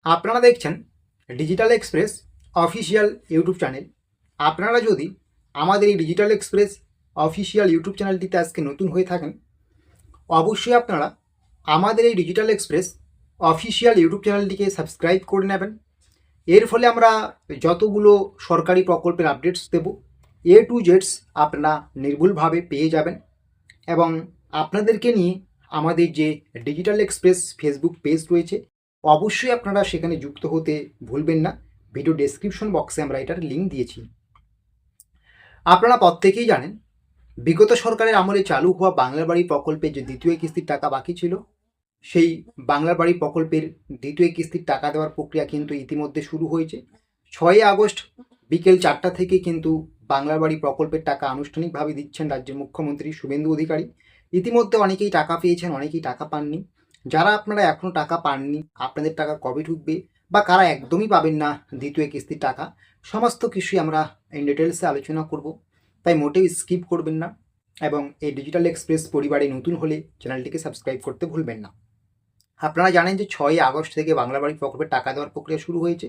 আপনারা দেখছেন digital express official YouTube channel. আপনারা যদি আমাদের এই ডিজিটাল এক্সপ্রেস অফিসিয়াল ইউটিউব চ্যানেলটিতে আজকে নতুন হয়ে থাকেন, অবশ্যই আপনারা আমাদের এই ডিজিটাল এক্সপ্রেস অফিসিয়াল ইউটিউব চ্যানেলটিকে সাবস্ক্রাইব করে নেবেন। এর ফলে আমরা যতগুলো সরকারি প্রকল্পের আপডেটস দেব, এ টু জেডস আপনারা নির্ভুলভাবে পেয়ে যাবেন। এবং আপনাদেরকে নিয়ে আমাদের যে ডিজিটাল এক্সপ্রেস ফেসবুক পেজ রয়েছে, অবশ্যই আপনারা সেখানে যুক্ত হতে ভুলবেন না। ভিডিও ডেসক্রিপশন বক্সে আমরা এটার লিঙ্ক দিয়েছি। আপনারা প্রত্যেকেই জানেন, বিগত সরকারের আমলে চালু হওয়া বাংলার বাড়ি প্রকল্পের যে দ্বিতীয় কিস্তির টাকা বাকি ছিল, সেই বাংলার বাড়ি প্রকল্পের দ্বিতীয় কিস্তির টাকা দেওয়ার প্রক্রিয়া কিন্তু ইতিমধ্যে শুরু হয়েছে। 6 আগস্ট বিকেল 4টা থেকে কিন্তু বাংলার বাড়ি প্রকল্পের টাকা আনুষ্ঠানিকভাবে দিচ্ছেন রাজ্যের মুখ্যমন্ত্রী শুভেন্দু অধিকারী। ইতিমধ্যে অনেকেই টাকা পেয়েছেন, অনেকেই টাকা পাননি। যারা আপনারা এখনও টাকা পাননি, আপনাদের টাকা কবে ঢুকবে বা কারা একদমই পাবেন না দ্বিতীয় কিস্তির টাকা, সমস্ত কিছুই আমরা ইন ডিটেলসে আলোচনা করব। তাই মোটেও স্কিপ করবেন না এবং এই ডিজিটাল এক্সপ্রেস পরিবারে নতুন হলে চ্যানেলটিকে সাবস্ক্রাইব করতে ভুলবেন না। আপনারা জানেন যে 6 আগস্ট থেকে বাংলা বাড়ি প্রকল্পের টাকা দেওয়ার প্রক্রিয়া শুরু হয়েছে।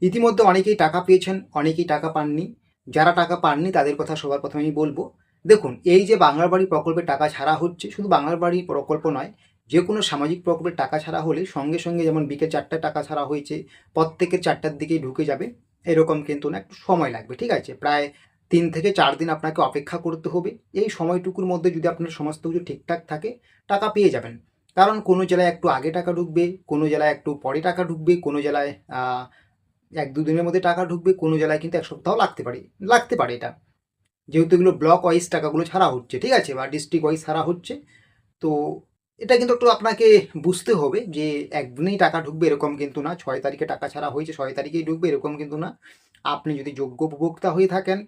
ইতিমধ্যে অনেকেই টাকা পেয়েছেন, অনেকেই টাকা পাননি। যারা টাকা পাননি তাদের কথা সবার প্রথমে আমি বলবো। দেখুন, এই যে বাংলার বাড়ি প্রকল্পের টাকা ছাড়া হচ্ছে, শুধু বাংলার বাড়ি প্রকল্প নয়, যে কোনো সামাজিক প্রকল্পের টাকা ছাড়া হলে সঙ্গে সঙ্গে, যেমন বিকেল 4টায় টাকা ছাড়া হয়েছে, প্রত্যেকের 4টার দিকেই ঢুকে যাবে এরকম কিন্তু না, একটু সময় লাগবে। ঠিক আছে, প্রায় 3 থেকে 4 দিন আপনাকে অপেক্ষা করতে হবে। এই সময়টুকুর মধ্যে যদি আপনার সমস্ত কিছু ঠিকঠাক থাকে, টাকা পেয়ে যাবেন। কারণ কোনো জেলায় একটু আগে টাকা ঢুকবে, কোনো জেলায় একটু পরে টাকা ঢুকবে, কোনো জেলায় 1-2 দিনের মধ্যে টাকা ঢুকবে, কোনো জেলায় কিন্তু 1 সপ্তাহ লাগতে পারে এটা, যেহেতু এগুলো ব্লক ওয়াইজ টাকাগুলো ছাড়া হচ্ছে, ঠিক আছে, বা ডিস্ট্রিক্ট ওয়াইজ ছাড়া হচ্ছে। তো এটা কিন্তু একটু আপনাকে বুঝতে হবে যে একদিনেই টাকা ঢুকবে এরকম কিন্তু না। 6 তারিখে টাকা ছাড়া হয়েছে, 6 তারিখেই ঢুকবে এরকম কিন্তু না। আপনি যদি যোগ্য উপভোক্তা হয়ে থাকেন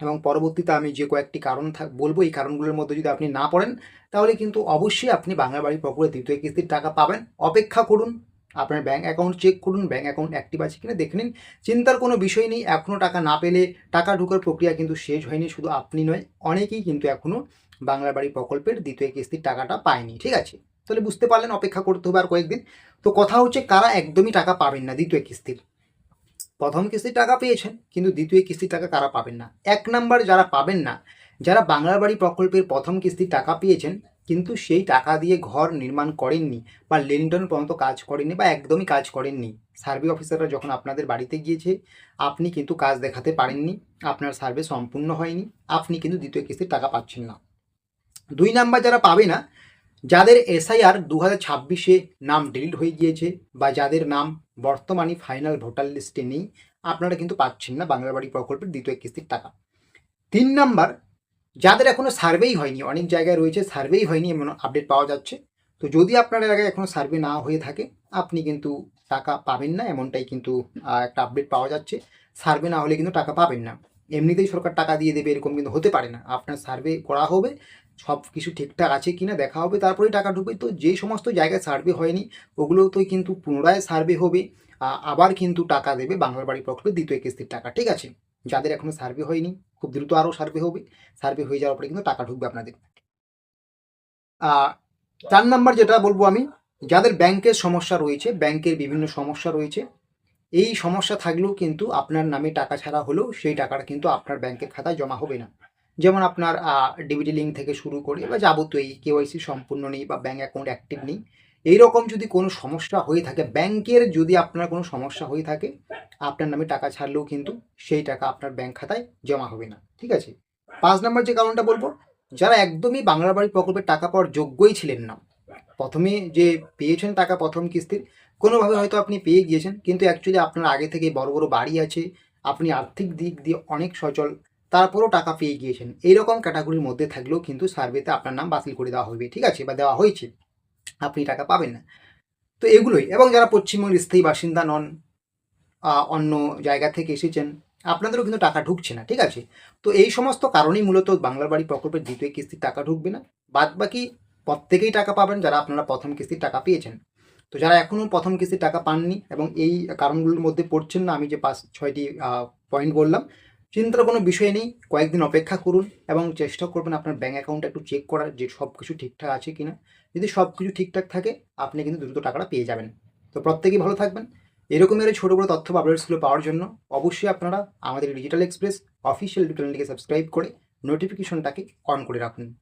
এবং পরবর্তীতে আমি যে কয়েকটি কারণ বলবো, এই কারণগুলোর মধ্যে যদি আপনি না পড়েন, তাহলে কিন্তু অবশ্যই আপনি বাংলা বাড়ি প্রকল্পের দ্বিতীয় কিস্তির টাকা পাবেন। অপেক্ষা করুন, আপনার ব্যাঙ্ক অ্যাকাউন্ট চেক করুন, ব্যাঙ্ক অ্যাকাউন্ট অ্যাক্টিভ আছে কিনা দেখে নিন। চিন্তার কোনো বিষয় নেই। এখনও টাকা না পেলে টাকা ঢোকার প্রক্রিয়া কিন্তু শেষ হয়নি। শুধু আপনি নয়, অনেকেই কিন্তু এখনও বাংলা বাড়ি প্রকল্পের দ্বিতীয় কিস্তির টাকাটা পায়নি। ঠিক আছে, তাহলে বুঝতে পারলেন অপেক্ষা করতে হবে আর কয়েকদিন। তো কথা হচ্ছে, কারা একদমই টাকা পাবেন না দ্বিতীয় কিস্তির। প্রথম কিস্তির টাকা পেয়েছেন, কিন্তু দ্বিতীয় কিস্তির টাকা কারা পাবেন না? 1 নাম্বার যারা পাবেন না, যারা বাংলার বাড়ি প্রকল্পের প্রথম কিস্তির টাকা পেয়েছেন কিন্তু সেই টাকা দিয়ে ঘর নির্মাণ করেননি, বা লেনদেন পর্যন্ত কাজ করেননি, বা একদমই কাজ করেননি। সার্ভে অফিসাররা যখন আপনাদের বাড়িতে গিয়েছে, আপনি কিন্তু কাজ দেখাতে পারেননি, আপনার সার্ভে সম্পূর্ণ হয়নি, আপনি কিন্তু দ্বিতীয় কিস্তির টাকা পাচ্ছেন না। 2 নাম্বার যারা পাবে না, যাদের এসআইআর 2026-এ নাম ডিলিট হয়ে গিয়েছে, বা যাদের নাম বর্তমানে ফাইনাল ভোটার লিস্টে নেই, আপনারা কিন্তু পাচ্ছেন না বাংলা বাড়ি প্রকল্পের দ্বিতীয় কিস্তির টাকা। 3 নাম্বার, যাদের এখনও সার্ভেই হয়নি, অনেক জায়গায় রয়েছে সার্ভেই হয়নি এমন আপডেট পাওয়া যাচ্ছে। তো যদি আপনার এলাকায় এখনও সার্ভে না হয়ে থাকে, আপনি কিন্তু টাকা পাবেন না, এমনটাই কিন্তু একটা আপডেট পাওয়া যাচ্ছে। সার্ভে না হলে কিন্তু টাকা পাবেন না। এমনিতেই সরকার টাকা দিয়ে দেবে এরকম কিন্তু হতে পারে না। আপনার সার্ভে করা হবে, সব কিছু ঠিকঠাক আছে কিনা দেখা হবে, তারপরেই টাকা ঢুকবে। তো যে সমস্ত জায়গায় সার্ভে হয়নি, ওগুলোতেই কিন্তু পুনরায় সার্ভে হবে, আবার কিন্তু টাকা দেবে বাংলার বাড়ি প্রকল্পের দ্বিতীয় কিস্তির টাকা। ঠিক আছে, যাদের এখনও সার্ভে হয়নি, খুব দ্রুত আরও সার্ভে হবে। সার্ভে হয়ে যাওয়ার পরে কিন্তু টাকা ঢুকবে আপনাদের। 4 নাম্বার যেটা বলবো আমি, যাদের ব্যাংকের সমস্যা রয়েছে, ব্যাংকের বিভিন্ন সমস্যা রয়েছে, এই সমস্যা থাকলেও কিন্তু আপনার নামে টাকা ছাড়া হলেও সেই টাকাটা কিন্তু আপনার ব্যাংকের খাতায় জমা হবে না। যেমন আপনার ডিবিটি লিঙ্ক থেকে শুরু করে বা যাবতীয় এই কেওয়াইসি সম্পূর্ণ নেই, বা ব্যাঙ্ক অ্যাকাউন্ট অ্যাক্টিভ নেই, এইরকম যদি কোনো সমস্যা হয়ে থাকে, ব্যাংকের যদি আপনার কোনো সমস্যা হয়ে থাকে, আপনার নামে টাকা ছাড়লেও কিন্তু সেই টাকা আপনার ব্যাংক খাতায় জমা হবে না। ঠিক আছে, 5 নাম্বার যে কারণটা বলবো, যারা একদমই বাংলা বাড়ি প্রকল্পের টাকা পাওয়ার যোগ্যই ছিলেন না, প্রথমে যে পেয়েছেন টাকা প্রথম কিস্তির, কোনোভাবে হয়তো আপনি পেয়ে গিয়েছেন, কিন্তু অ্যাকচুয়ালি আপনার আগে থেকে বড় বড় বাড়ি আছে, আপনি আর্থিক দিক দিয়ে অনেক সচল, তারপরেও টাকা পেয়ে গিয়েছেন, এইরকম ক্যাটাগরির মধ্যে থাকলেও কিন্তু সার্ভেতে আপনার নাম বাতিল করে দেওয়া হবে। ঠিক আছে, বা দেওয়া হয়েছে, আপনি টাকা পাবেন না। তো এগুলোই। এবং যারা পশ্চিমবঙ্গের স্থায়ী বাসিন্দা নন, অন্য জায়গা থেকে এসেছেন, আপনাদেরও কিন্তু টাকা ঢুকছে না। ঠিক আছে, তো এই সমস্ত কারণেই মূলত বাংলার বাড়ি প্রকল্পের দ্বিতীয় কিস্তির টাকা ঢুকবে না। বাদ বাকি প্রত্যেকেই টাকা পাবেন, যারা আপনারা প্রথম কিস্তির টাকা পেয়েছেন। তো যারা এখনও প্রথম কিস্তির টাকা পাননি এবং এই কারণগুলোর মধ্যে পড়ছেন না, আমি যে 5-6টি পয়েন্ট বললাম, চিন্তার কোনো বিষয় নেই। কয়েকদিন অপেক্ষা করুন এবং চেষ্টা করবেন আপনার ব্যাঙ্ক অ্যাকাউন্টটা একটু চেক করার, যে সব কিছু ঠিকঠাক আছে কিনা। যদি সব কিছু ঠিকঠাক থাকে, আপনি কিন্তু দ্রুত টাকাটা পেয়ে যাবেন। তো প্রত্যেকেই ভালো থাকবেন। এরকমই আরও ছোটো বড়ো তথ্য বা আপডেটসগুলো পাওয়ার জন্য অবশ্যই আপনারা আমাদের ডিজিটাল এক্সপ্রেস অফিসিয়াল ইউটিউব চ্যানেলটিকে সাবস্ক্রাইব করে নোটিফিকেশনটাকে অন করে রাখুন।